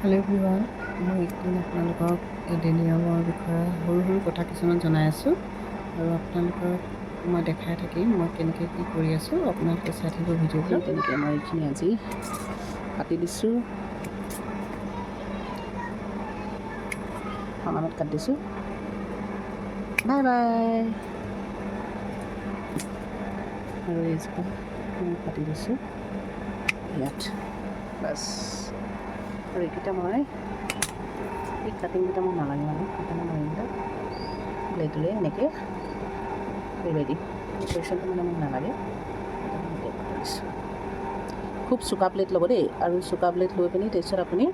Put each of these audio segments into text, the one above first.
Hello' everyone, মই একদিন আপোনালোকক এডেনিয়ামৰ বিষয়ে সৰু সৰু কথা কিছুমান জনাই আছোঁ আৰু আপোনালোকক মই দেখাই থাকিম মই কেনেকৈ কি কৰি আছোঁ। আপোনালোকে চাই থাকিব ভিডিঅ'টো। তেনেকৈ মই এইখিনি আজি কাটি দিছোঁ, সমানত কাটি দিছোঁ। Bye bye. আৰু এইজোপা মই কাটি দিছোঁ ইয়াত, বাছ। আৰু এইকেইটা মই এই কাটিংকেইটা মোক নালাগে মানে, সেইকাৰণে মই এইবিলাক ব্লেডেৰে এনেকৈ কৰি দিম। পজিশ্যনটো মানে মোক নালাগে, সেইকাৰণে মই কাটি দিছোঁ। খুব চোকা প্লেট ল'ব দেই, আৰু চোকা প্লেট লৈ পিনি তাৰপিছত আপুনি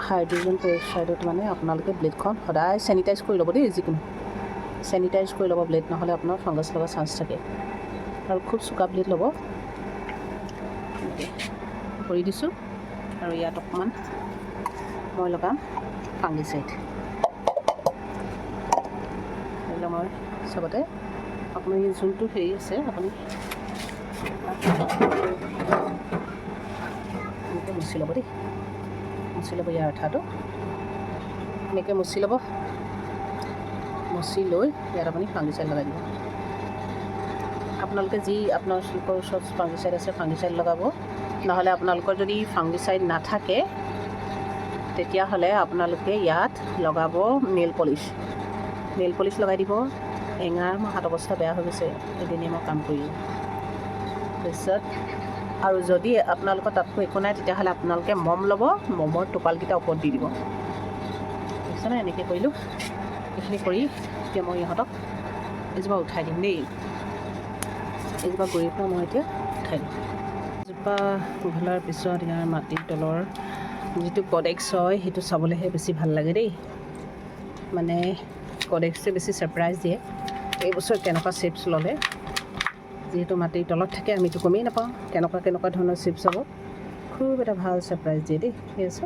হাইড্ৰজেন পেৰক্সাইডত মানে আপোনালোকে ব্লেডখন সদায় চেনিটাইজ কৰি ল'ব দেই। যিকোনো চেনিটাইজ কৰি ল'ব ব্লেড, নহ'লে আপোনাৰ ফাংগাছ লগা চান্স থাকে। আৰু খুব চোকা ব্লেড ল'ব। কৰি দিছোঁ। আৰু ইয়াত অকণমান মই লগাম ফাংগিচাইড। এইবিলাক মই চবতে আপুনি যোনটো হেৰি আছে আপুনি এনেকৈ মুচি ল'ব দেই, মুচি ল'ব ইয়াৰ আঠাটো এনেকৈ মুচি ল'ব। মুচি লৈ ইয়াত আপুনি ফাংগিচাইড লগাই দিব। আপোনালোকে যি আপোনালোকৰ ওচৰত ফাংগিচাইড আছে ফাংগিচাইড লগাব, নহ'লে আপোনালোকৰ যদি ফাংগিচাইড নাথাকে তেতিয়াহ'লে আপোনালোকে ইয়াত লগাব নেইল পলিচ। নেইল পলিচ লগাই দিব। এঙাৰ মোৰ হাত অৱস্থা বেয়া হৈ গৈছে এদিনেই মই কাম কৰি। তাৰপিছত আৰু যদি আপোনালোকৰ তাতকৈ একো নাই তেতিয়াহ'লে আপোনালোকে মম ল'ব, মমৰ টোপালকেইটা ওপৰত দি দিব। বুজিছেনে? এনেকৈ কৰিলোঁ। এইখিনি কৰি এতিয়া মই ইহঁতক এজোপা উঠাই দিম দেই। এজোপা গুৰিৰ পৰা মই এতিয়া উঠাই দিম। এজোপা উঘলাৰ পিছত ইয়াৰ মাটিৰ তলৰ যিটো কডেক্স হয় সেইটো চাবলৈহে বেছি ভাল লাগে দেই। মানে কডেক্সে বেছি ছাৰপ্ৰাইজ দিয়ে। এইবছৰ কেনেকুৱা শ্বেপছ ল'লে, যিহেতু মাটিৰ তলত থাকে আমিতো গমেই নাপাওঁ কেনেকুৱা ধৰণৰ শ্বেপছ হ'ব। খুব এটা ভাল ছাৰপ্ৰাইজ দিয়ে দেই। ঠিক আছে,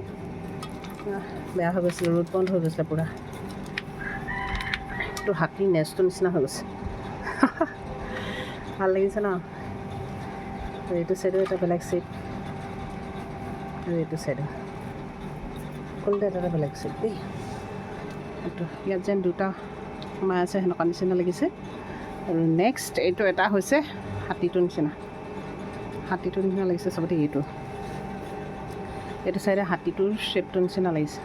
বেয়া হৈ গৈছিলে, ৰ'দ বন্ধ হৈ গৈছিলে পূৰা। এইটো হাতীৰ নেচটোৰ নিচিনা হৈ গৈছে। ভাল লাগিছে ন? আৰু এইটো চাইডো এটা বেলেগ শ্বেপ, আৰু এইটো চাইডো কোনটো এটা বেলেগ শ্বেপ দেই। এইটো ইয়াত যেন দুটা সোমাই আছে সেনেকুৱা নিচিনা লাগিছে। আৰু নেক্সট এইটো এটা হৈছে হাতীটোৰ নিচিনা, হাতীটোৰ নিচিনা লাগিছে চবতে। এইটো চাইডে হাতীটোৰ শ্বেপটোৰ নিচিনা লাগিছে।